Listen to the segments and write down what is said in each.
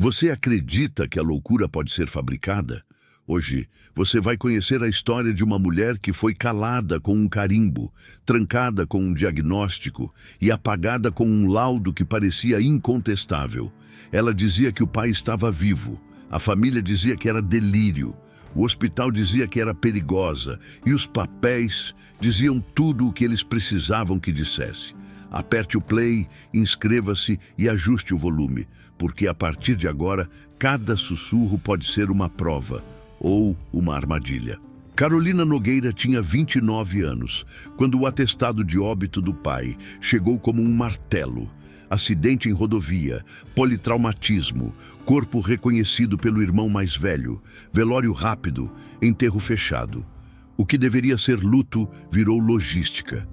Você acredita que a loucura pode ser fabricada? Hoje, você vai conhecer a história de uma mulher que foi calada com um carimbo, trancada com um diagnóstico e apagada com um laudo que parecia incontestável. Ela dizia que o pai estava vivo, a família dizia que era delírio, o hospital dizia que era perigosa e os papéis diziam tudo o que eles precisavam que dissesse. Aperte o play, inscreva-se e ajuste o volume, porque a partir de agora, cada sussurro pode ser uma prova ou uma armadilha. Carolina Nogueira tinha 29 anos, quando o atestado de óbito do pai chegou como um martelo. Acidente em rodovia, politraumatismo, corpo reconhecido pelo irmão mais velho, velório rápido, enterro fechado. O que deveria ser luto virou logística.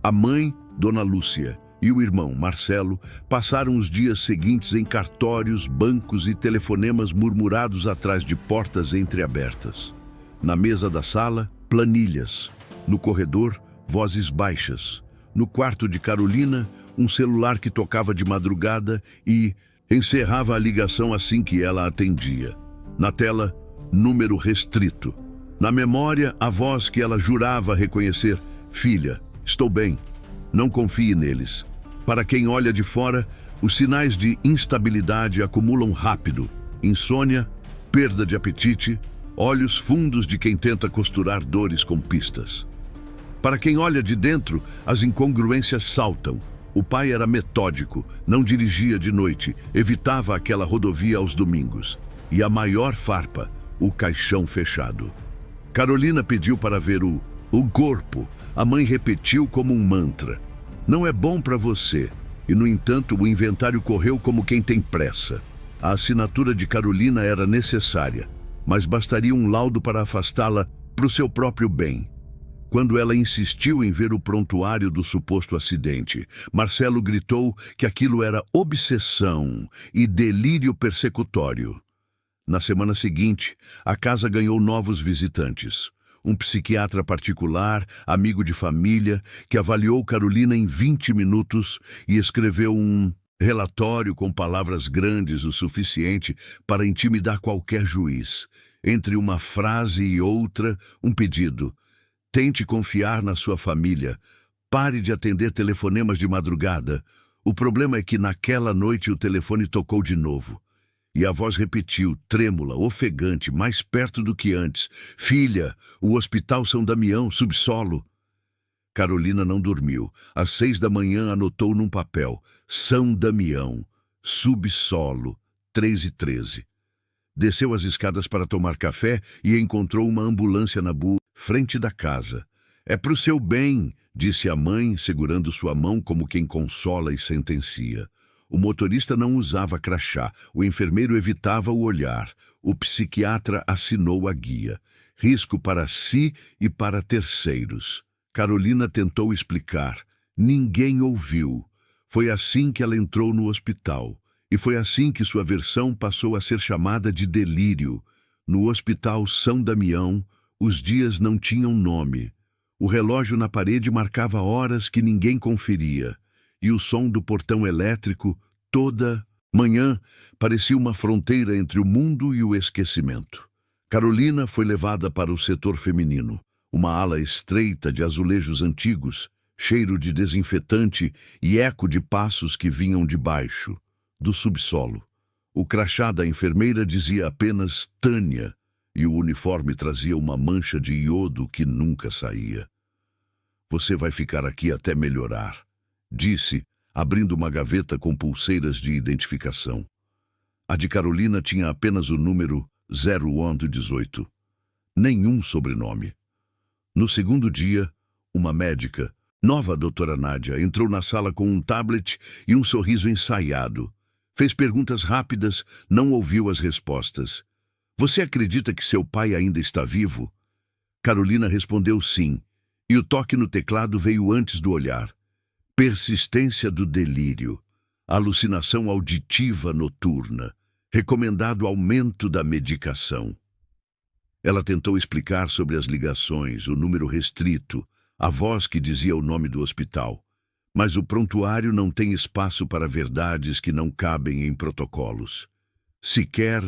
A mãe, Dona Lúcia, e o irmão, Marcelo, passaram os dias seguintes em cartórios, bancos e telefonemas murmurados atrás de portas entreabertas. Na mesa da sala, planilhas. No corredor, vozes baixas. No quarto de Carolina, um celular que tocava de madrugada e encerrava a ligação assim que ela atendia. Na tela, número restrito. Na memória, a voz que ela jurava reconhecer: filha, estou bem. Não confie neles. Para quem olha de fora, os sinais de instabilidade acumulam rápido. Insônia, perda de apetite, olhos fundos de quem tenta costurar dores com pistas. Para quem olha de dentro, as incongruências saltam. O pai era metódico, não dirigia de noite, evitava aquela rodovia aos domingos. E a maior farpa, o caixão fechado. Carolina pediu para ver o corpo. A mãe repetiu como um mantra: não é bom para você. E, no entanto, o inventário correu como quem tem pressa. A assinatura de Carolina era necessária, mas bastaria um laudo para afastá-la para o seu próprio bem. Quando ela insistiu em ver o prontuário do suposto acidente, Marcelo gritou que aquilo era obsessão e delírio persecutório. Na semana seguinte, a casa ganhou novos visitantes. Um psiquiatra particular, amigo de família, que avaliou Carolina em 20 minutos e escreveu um relatório com palavras grandes o suficiente para intimidar qualquer juiz. Entre uma frase e outra, um pedido: tente confiar na sua família. Pare de atender telefonemas de madrugada. O problema é que naquela noite o telefone tocou de novo. E a voz repetiu, trêmula, ofegante, mais perto do que antes: filha, o Hospital São Damião, subsolo. Carolina não dormiu. Às 6 da manhã anotou num papel: São Damião, subsolo, 3h13. Desceu as escadas para tomar café e encontrou uma ambulância na frente da casa. É pro seu bem, disse a mãe, segurando sua mão como quem consola e sentencia. O motorista não usava crachá, o enfermeiro evitava o olhar, o psiquiatra assinou a guia. Risco para si e para terceiros. Carolina tentou explicar. Ninguém ouviu. Foi assim que ela entrou no hospital. E foi assim que sua versão passou a ser chamada de delírio. No Hospital São Damião, os dias não tinham nome. O relógio na parede marcava horas que ninguém conferia. E o som do portão elétrico, toda manhã, parecia uma fronteira entre o mundo e o esquecimento. Carolina foi levada para o setor feminino, uma ala estreita de azulejos antigos, cheiro de desinfetante e eco de passos que vinham de baixo, do subsolo. O crachá da enfermeira dizia apenas Tânia, e o uniforme trazia uma mancha de iodo que nunca saía. Você vai ficar aqui até melhorar, disse, abrindo uma gaveta com pulseiras de identificação. A de Carolina tinha apenas o número 018. Nenhum sobrenome. No segundo dia, uma médica, nova doutora Nádia, entrou na sala com um tablet e um sorriso ensaiado. Fez perguntas rápidas, não ouviu as respostas. Você acredita que seu pai ainda está vivo? Carolina respondeu sim, e o toque no teclado veio antes do olhar. Persistência do delírio, alucinação auditiva noturna, recomendado aumento da medicação. Ela tentou explicar sobre as ligações, o número restrito, a voz que dizia o nome do hospital. Mas o prontuário não tem espaço para verdades que não cabem em protocolos. Se quer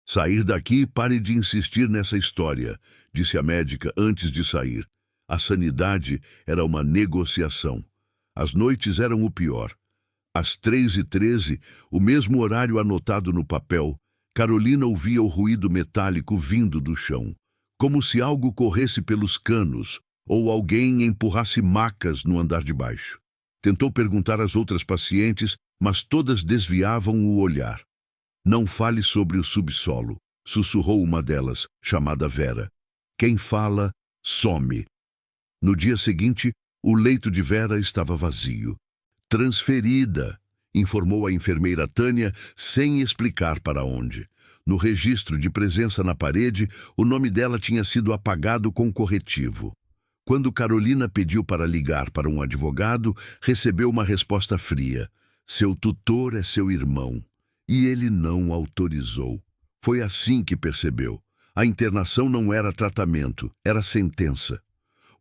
sair daqui, pare de insistir nessa história, disse a médica antes de sair. A sanidade era uma negociação. As noites eram o pior. Às 3h13, o mesmo horário anotado no papel, Carolina ouvia o ruído metálico vindo do chão, como se algo corresse pelos canos ou alguém empurrasse macas no andar de baixo. Tentou perguntar às outras pacientes, mas todas desviavam o olhar. Não fale sobre o subsolo, sussurrou uma delas, chamada Vera. Quem fala, some. No dia seguinte, o leito de Vera estava vazio. Transferida, informou a enfermeira Tânia, sem explicar para onde. No registro de presença na parede, o nome dela tinha sido apagado com corretivo. Quando Carolina pediu para ligar para um advogado, recebeu uma resposta fria. Seu tutor é seu irmão. E ele não autorizou. Foi assim que percebeu. A internação não era tratamento, era sentença.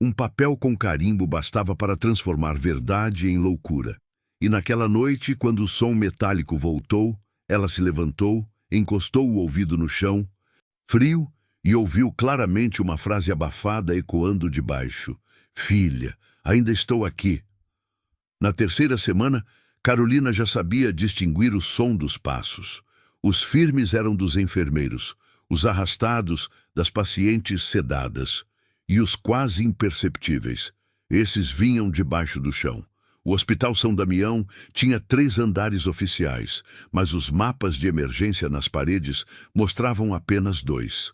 Um papel com carimbo bastava para transformar verdade em loucura. E naquela noite, quando o som metálico voltou, ela se levantou, encostou o ouvido no chão, frio, e ouviu claramente uma frase abafada ecoando de baixo. Filha, ainda estou aqui. Na terceira semana, Carolina já sabia distinguir o som dos passos. Os firmes eram dos enfermeiros, os arrastados das pacientes sedadas, e os quase imperceptíveis. Esses vinham debaixo do chão. O Hospital São Damião tinha 3 andares oficiais, mas os mapas de emergência nas paredes mostravam apenas 2.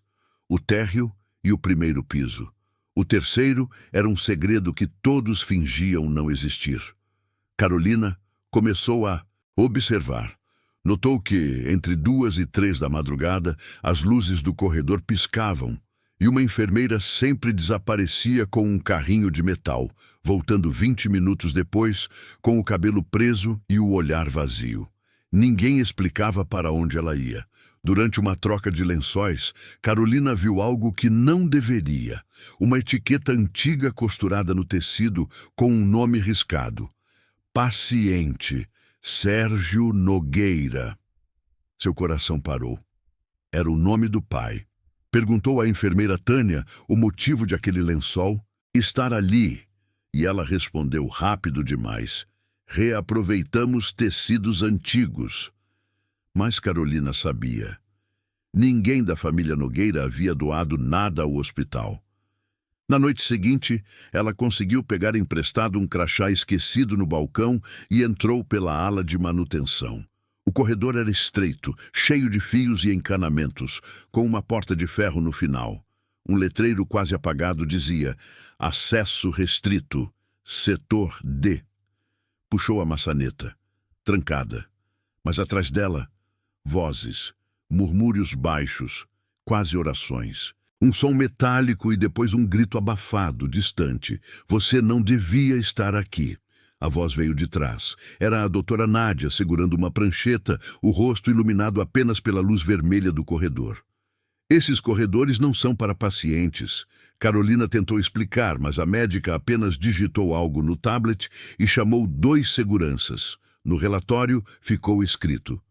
O térreo e o primeiro piso. O terceiro era um segredo que todos fingiam não existir. Carolina começou a observar. Notou que, entre 2 e 3 da madrugada, as luzes do corredor piscavam e uma enfermeira sempre desaparecia com um carrinho de metal, voltando 20 minutos depois, com o cabelo preso e o olhar vazio. Ninguém explicava para onde ela ia. Durante uma troca de lençóis, Carolina viu algo que não deveria. Uma etiqueta antiga costurada no tecido com um nome riscado. Paciente, Sérgio Nogueira. Seu coração parou. Era o nome do pai. Perguntou à enfermeira Tânia o motivo de aquele lençol estar ali, e ela respondeu rápido demais. Reaproveitamos tecidos antigos. Mas Carolina sabia. Ninguém da família Nogueira havia doado nada ao hospital. Na noite seguinte, ela conseguiu pegar emprestado um crachá esquecido no balcão e entrou pela ala de manutenção. O corredor era estreito, cheio de fios e encanamentos, com uma porta de ferro no final. Um letreiro quase apagado dizia: acesso restrito, setor D. Puxou a maçaneta, trancada, mas atrás dela, vozes, murmúrios baixos, quase orações. Um som metálico e depois um grito abafado, distante. Você não devia estar aqui. A voz veio de trás. Era a doutora Nádia segurando uma prancheta, o rosto iluminado apenas pela luz vermelha do corredor. Esses corredores não são para pacientes. Carolina tentou explicar, mas a médica apenas digitou algo no tablet e chamou 2 seguranças. No relatório ficou escrito: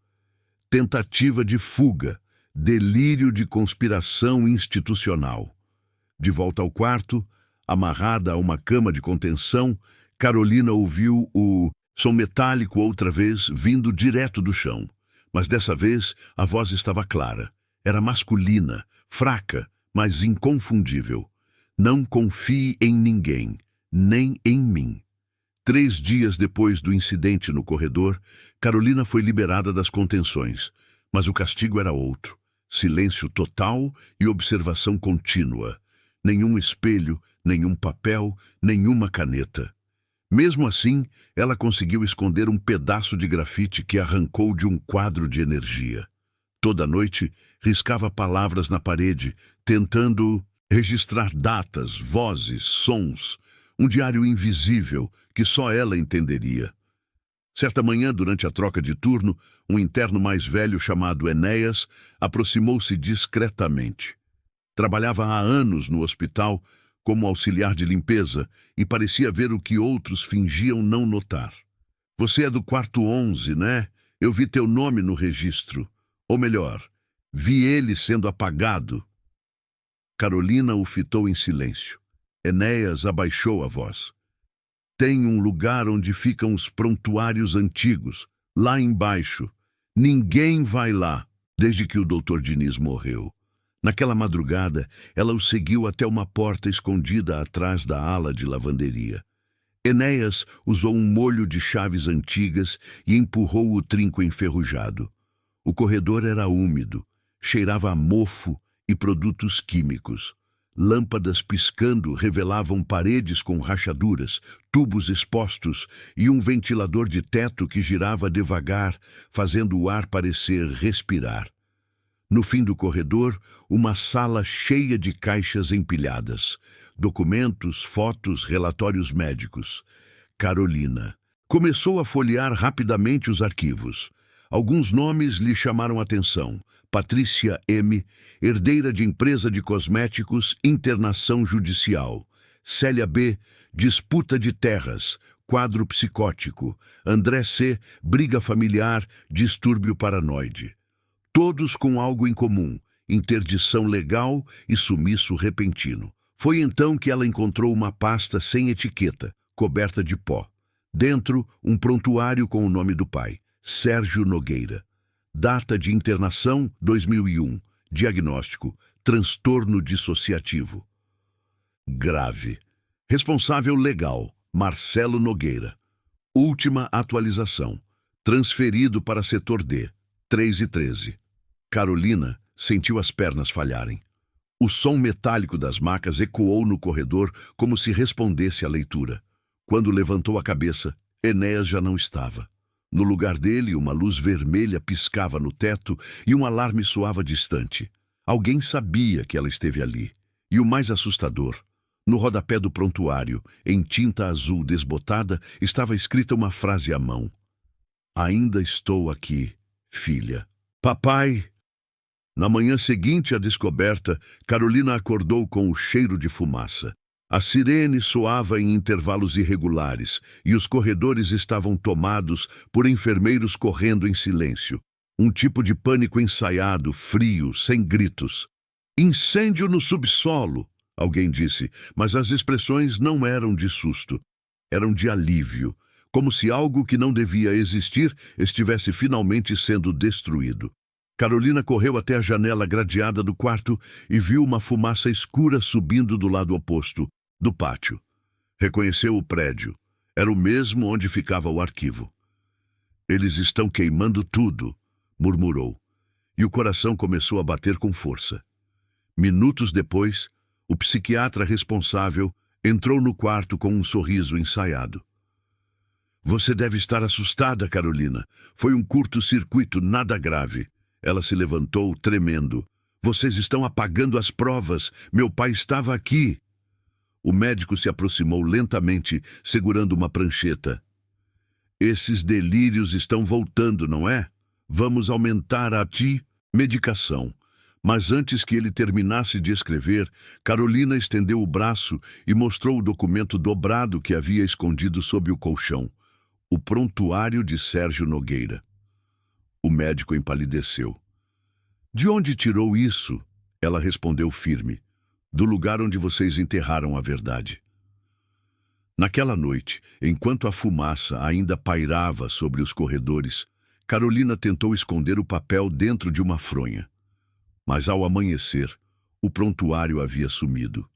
tentativa de fuga, delírio de conspiração institucional. De volta ao quarto, amarrada a uma cama de contenção, Carolina ouviu o som metálico outra vez vindo direto do chão. Mas dessa vez a voz estava clara. Era masculina, fraca, mas inconfundível. Não confie em ninguém, nem em mim. 3 dias depois do incidente no corredor, Carolina foi liberada das contenções, mas o castigo era outro. Silêncio total e observação contínua. Nenhum espelho, nenhum papel, nenhuma caneta. Mesmo assim, ela conseguiu esconder um pedaço de grafite que arrancou de um quadro de energia. Toda noite, riscava palavras na parede, tentando registrar datas, vozes, sons. Um diário invisível que só ela entenderia. Certa manhã, durante a troca de turno, um interno mais velho chamado Enéas aproximou-se discretamente. Trabalhava há anos no hospital como auxiliar de limpeza e parecia ver o que outros fingiam não notar. Você é do quarto 11, né? Eu vi teu nome no registro. Ou melhor, vi ele sendo apagado. Carolina o fitou em silêncio. Enéas abaixou a voz. Tem um lugar onde ficam os prontuários antigos, lá embaixo. Ninguém vai lá, desde que o Dr. Diniz morreu. Naquela madrugada, ela o seguiu até uma porta escondida atrás da ala de lavanderia. Enéas usou um molho de chaves antigas e empurrou o trinco enferrujado. O corredor era úmido, cheirava a mofo e produtos químicos. Lâmpadas piscando revelavam paredes com rachaduras, tubos expostos e um ventilador de teto que girava devagar, fazendo o ar parecer respirar. No fim do corredor, uma sala cheia de caixas empilhadas. Documentos, fotos, relatórios médicos. Carolina começou a folhear rapidamente os arquivos. Alguns nomes lhe chamaram a atenção. Patrícia M., herdeira de empresa de cosméticos, internação judicial. Célia B., disputa de terras, quadro psicótico. André C., briga familiar, distúrbio paranoide. Todos com algo em comum, interdição legal e sumiço repentino. Foi então que ela encontrou uma pasta sem etiqueta, coberta de pó. Dentro, um prontuário com o nome do pai, Sérgio Nogueira. Data de internação, 2001. Diagnóstico, transtorno dissociativo. Grave. Responsável legal, Marcelo Nogueira. Última atualização. Transferido para setor D, 3:13. Carolina sentiu as pernas falharem. O som metálico das macas ecoou no corredor como se respondesse à leitura. Quando levantou a cabeça, Enéas já não estava. No lugar dele, uma luz vermelha piscava no teto e um alarme soava distante. Alguém sabia que ela esteve ali. E o mais assustador, no rodapé do prontuário, em tinta azul desbotada, estava escrita uma frase à mão. Ainda estou aqui, filha. Papai! Na manhã seguinte à descoberta, Carolina acordou com o cheiro de fumaça. A sirene soava em intervalos irregulares e os corredores estavam tomados por enfermeiros correndo em silêncio. Um tipo de pânico ensaiado, frio, sem gritos. Incêndio no subsolo, alguém disse, mas as expressões não eram de susto. Eram de alívio, como se algo que não devia existir estivesse finalmente sendo destruído. Carolina correu até a janela gradeada do quarto e viu uma fumaça escura subindo do lado oposto, do pátio. Reconheceu o prédio. Era o mesmo onde ficava o arquivo. Eles estão queimando tudo, murmurou, e o coração começou a bater com força. Minutos depois, o psiquiatra responsável entrou no quarto com um sorriso ensaiado. Você deve estar assustada, Carolina. Foi um curto-circuito, nada grave. Ela se levantou, tremendo. Vocês estão apagando as provas. Meu pai estava aqui. O médico se aproximou lentamente, segurando uma prancheta. Esses delírios estão voltando, não é? Vamos aumentar a medicação. Mas antes que ele terminasse de escrever, Carolina estendeu o braço e mostrou o documento dobrado que havia escondido sob o colchão. O prontuário de Sérgio Nogueira. O médico empalideceu. De onde tirou isso? Ela respondeu firme. Do lugar onde vocês enterraram a verdade. Naquela noite, enquanto a fumaça ainda pairava sobre os corredores, Carolina tentou esconder o papel dentro de uma fronha. Mas ao amanhecer, o prontuário havia sumido.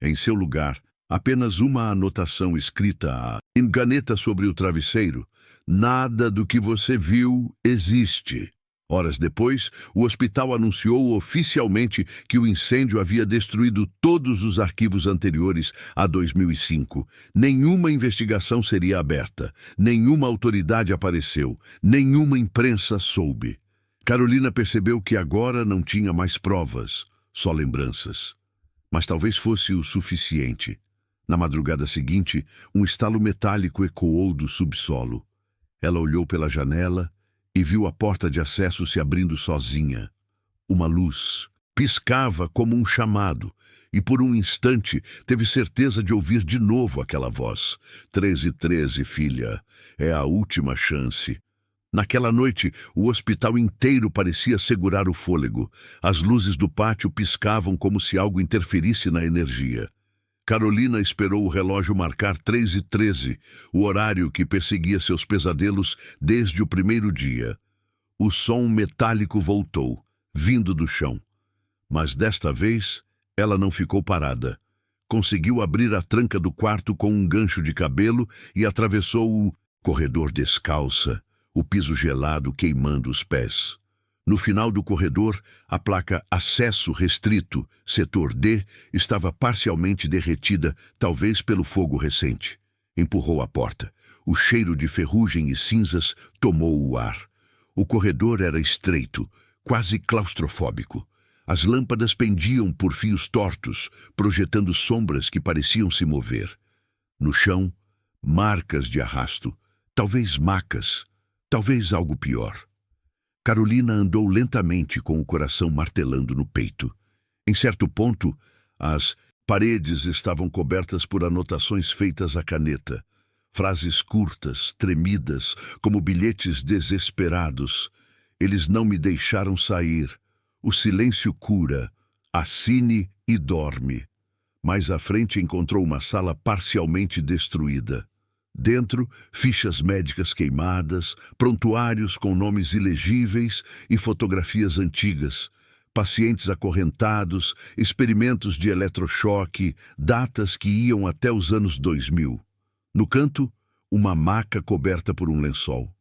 Em seu lugar, apenas uma anotação escrita em caneta sobre o travesseiro. Nada do que você viu existe. Horas depois, o hospital anunciou oficialmente que o incêndio havia destruído todos os arquivos anteriores a 2005. Nenhuma investigação seria aberta, nenhuma autoridade apareceu, nenhuma imprensa soube. Carolina percebeu que agora não tinha mais provas, só lembranças. Mas talvez fosse o suficiente. Na madrugada seguinte, um estalo metálico ecoou do subsolo. Ela olhou pela janela e viu a porta de acesso se abrindo sozinha. Uma luz piscava como um chamado, e por um instante teve certeza de ouvir de novo aquela voz. 13:13, filha. É a última chance. Naquela noite, o hospital inteiro parecia segurar o fôlego. As luzes do pátio piscavam como se algo interferisse na energia. Carolina esperou o relógio marcar 3h13, o horário que perseguia seus pesadelos desde o primeiro dia. O som metálico voltou, vindo do chão. Mas desta vez, ela não ficou parada. Conseguiu abrir a tranca do quarto com um gancho de cabelo e atravessou o corredor descalça, o piso gelado queimando os pés. No final do corredor, a placa Acesso Restrito, Setor D, estava parcialmente derretida, talvez pelo fogo recente. Empurrou a porta. O cheiro de ferrugem e cinzas tomou o ar. O corredor era estreito, quase claustrofóbico. As lâmpadas pendiam por fios tortos, projetando sombras que pareciam se mover. No chão, marcas de arrasto, talvez macas, talvez algo pior. Carolina andou lentamente com o coração martelando no peito. Em certo ponto, as paredes estavam cobertas por anotações feitas à caneta. Frases curtas, tremidas, como bilhetes desesperados. Eles não me deixaram sair. O silêncio cura. Assine e dorme. Mais à frente encontrou uma sala parcialmente destruída. Dentro, fichas médicas queimadas, prontuários com nomes ilegíveis e fotografias antigas, pacientes acorrentados, experimentos de eletrochoque, datas que iam até os anos 2000. No canto, uma maca coberta por um lençol.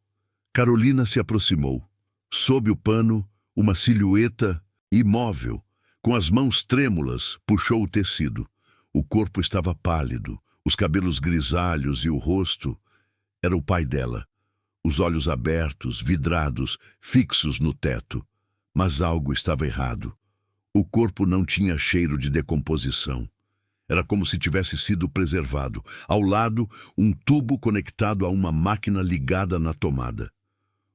Carolina se aproximou. Sob o pano, uma silhueta imóvel, com as mãos trêmulas, puxou o tecido. O corpo estava pálido. Os cabelos grisalhos e o rosto. Era o pai dela. Os olhos abertos, vidrados, fixos no teto. Mas algo estava errado. O corpo não tinha cheiro de decomposição. Era como se tivesse sido preservado. Ao lado, um tubo conectado a uma máquina ligada na tomada.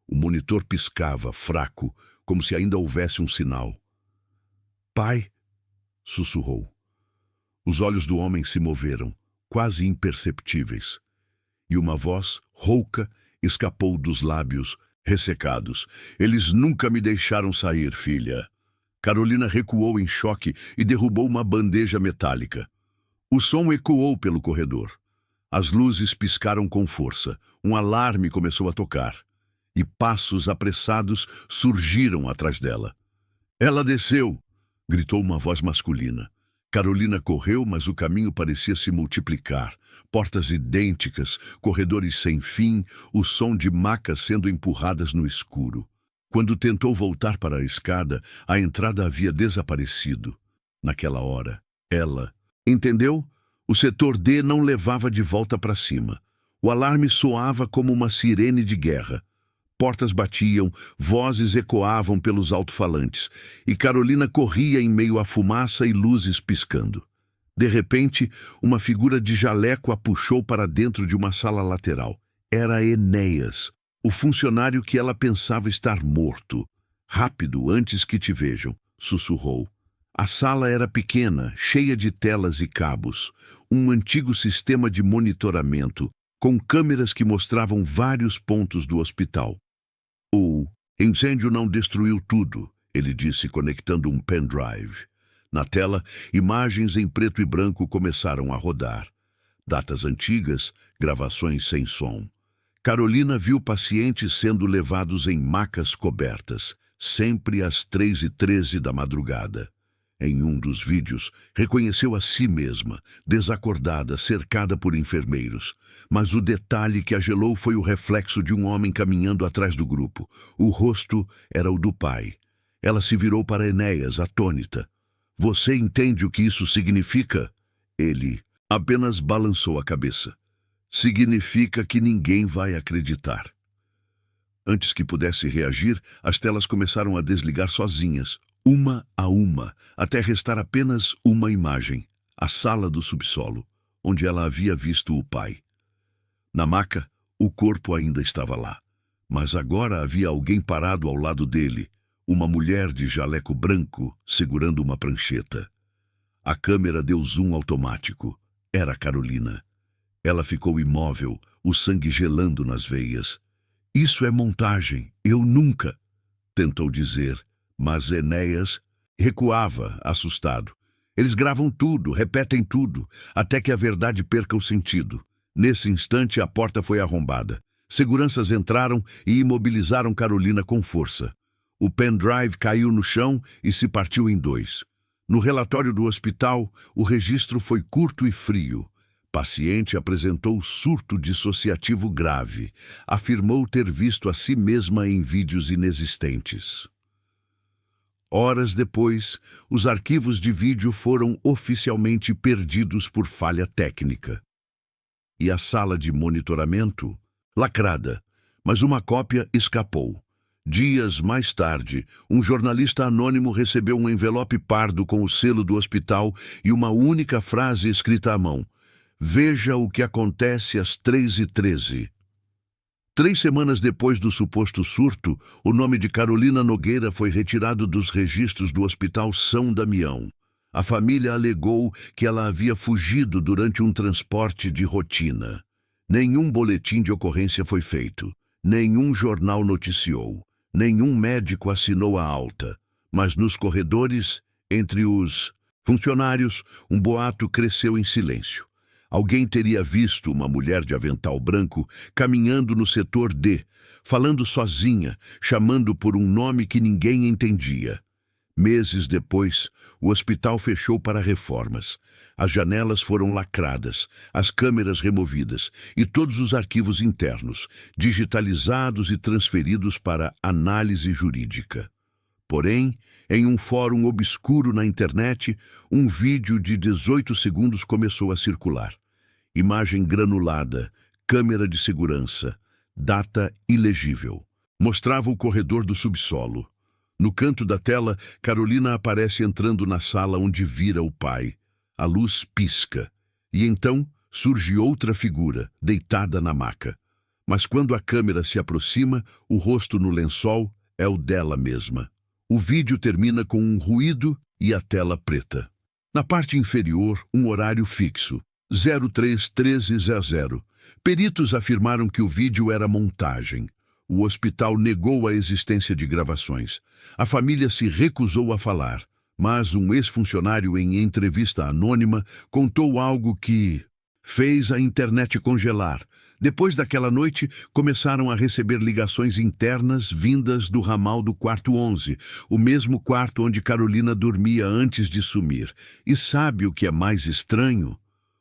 O monitor piscava, fraco, como se ainda houvesse um sinal. "Pai", sussurrou. Os olhos do homem se moveram, quase imperceptíveis, e uma voz rouca escapou dos lábios ressecados. "Eles nunca me deixaram sair, filha." Carolina recuou em choque e derrubou uma bandeja metálica. O som ecoou pelo corredor. As luzes piscaram com força. Um alarme começou a tocar, e passos apressados surgiram atrás dela. "Ela desceu!" gritou uma voz masculina. Carolina correu, mas o caminho parecia se multiplicar. Portas idênticas, corredores sem fim, o som de macas sendo empurradas no escuro. Quando tentou voltar para a escada, a entrada havia desaparecido. Naquela hora, ela... Entendeu? O setor D não levava de volta para cima. O alarme soava como uma sirene de guerra. Portas batiam, vozes ecoavam pelos alto-falantes, e Carolina corria em meio à fumaça e luzes piscando. De repente, uma figura de jaleco a puxou para dentro de uma sala lateral. Era Enéas, o funcionário que ela pensava estar morto. "Rápido, antes que te vejam", sussurrou. A sala era pequena, cheia de telas e cabos, um antigo sistema de monitoramento, com câmeras que mostravam vários pontos do hospital. "O incêndio não destruiu tudo", ele disse, conectando um pendrive. Na tela, imagens em preto e branco começaram a rodar. Datas antigas, gravações sem som. Carolina viu pacientes sendo levados em macas cobertas, sempre às 3h13 da madrugada. Em um dos vídeos, reconheceu a si mesma, desacordada, cercada por enfermeiros. Mas o detalhe que a gelou foi o reflexo de um homem caminhando atrás do grupo. O rosto era o do pai. Ela se virou para Enéas, atônita. "Você entende o que isso significa?" Ele apenas balançou a cabeça. "Significa que ninguém vai acreditar." Antes que pudesse reagir, as telas começaram a desligar sozinhas, uma a uma, até restar apenas uma imagem, a sala do subsolo, onde ela havia visto o pai. Na maca, o corpo ainda estava lá, mas agora havia alguém parado ao lado dele, uma mulher de jaleco branco segurando uma prancheta. A câmera deu zoom automático. Era Carolina. Ela ficou imóvel, o sangue gelando nas veias. Isso é montagem, eu nunca, tentou dizer, mas Enéas recuava, assustado. Eles gravam tudo, repetem tudo, até que a verdade perca o sentido. Nesse instante, a porta foi arrombada. Seguranças entraram e imobilizaram Carolina com força. O pendrive caiu no chão e se partiu em dois. No relatório do hospital, o registro foi curto e frio. Paciente apresentou surto dissociativo grave. Afirmou ter visto a si mesma em vídeos inexistentes. Horas depois, os arquivos de vídeo foram oficialmente perdidos por falha técnica. E a sala de monitoramento? Lacrada, mas uma cópia escapou. Dias mais tarde, um jornalista anônimo recebeu um envelope pardo com o selo do hospital e uma única frase escrita à mão: "Veja o que acontece às 3h13. 3 semanas depois do suposto surto, o nome de Carolina Nogueira foi retirado dos registros do Hospital São Damião. A família alegou que ela havia fugido durante um transporte de rotina. Nenhum boletim de ocorrência foi feito. Nenhum jornal noticiou. Nenhum médico assinou a alta. Mas nos corredores, entre os funcionários, um boato cresceu em silêncio. Alguém teria visto uma mulher de avental branco caminhando no setor D, falando sozinha, chamando por um nome que ninguém entendia. Meses depois, o hospital fechou para reformas. As janelas foram lacradas, as câmeras removidas e todos os arquivos internos, digitalizados e transferidos para análise jurídica. Porém, em um fórum obscuro na internet, um vídeo de 18 segundos começou a circular. Imagem granulada, câmera de segurança, data ilegível. Mostrava o corredor do subsolo. No canto da tela, Carolina aparece entrando na sala onde vira o pai. A luz pisca. E então surge outra figura, deitada na maca. Mas quando a câmera se aproxima, o rosto no lençol é o dela mesma. O vídeo termina com um ruído e a tela preta. Na parte inferior, um horário fixo. 03:13:00. Peritos afirmaram que o vídeo era montagem. O hospital negou a existência de gravações. A família se recusou a falar, mas um ex-funcionário em entrevista anônima contou algo que fez a internet congelar. Depois daquela noite, começaram a receber ligações internas vindas do ramal do quarto 11, o mesmo quarto onde Carolina dormia antes de sumir. E sabe o que é mais estranho?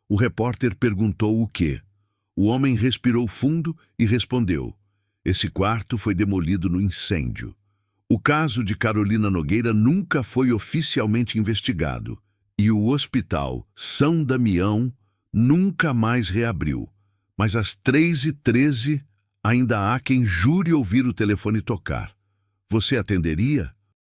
O repórter perguntou o quê? O homem respirou fundo e respondeu: "Esse quarto foi demolido no incêndio." O caso de Carolina Nogueira nunca foi oficialmente investigado e o Hospital São Damião nunca mais reabriu. Mas às 3h13 ainda há quem jure ouvir o telefone tocar. Você atenderia?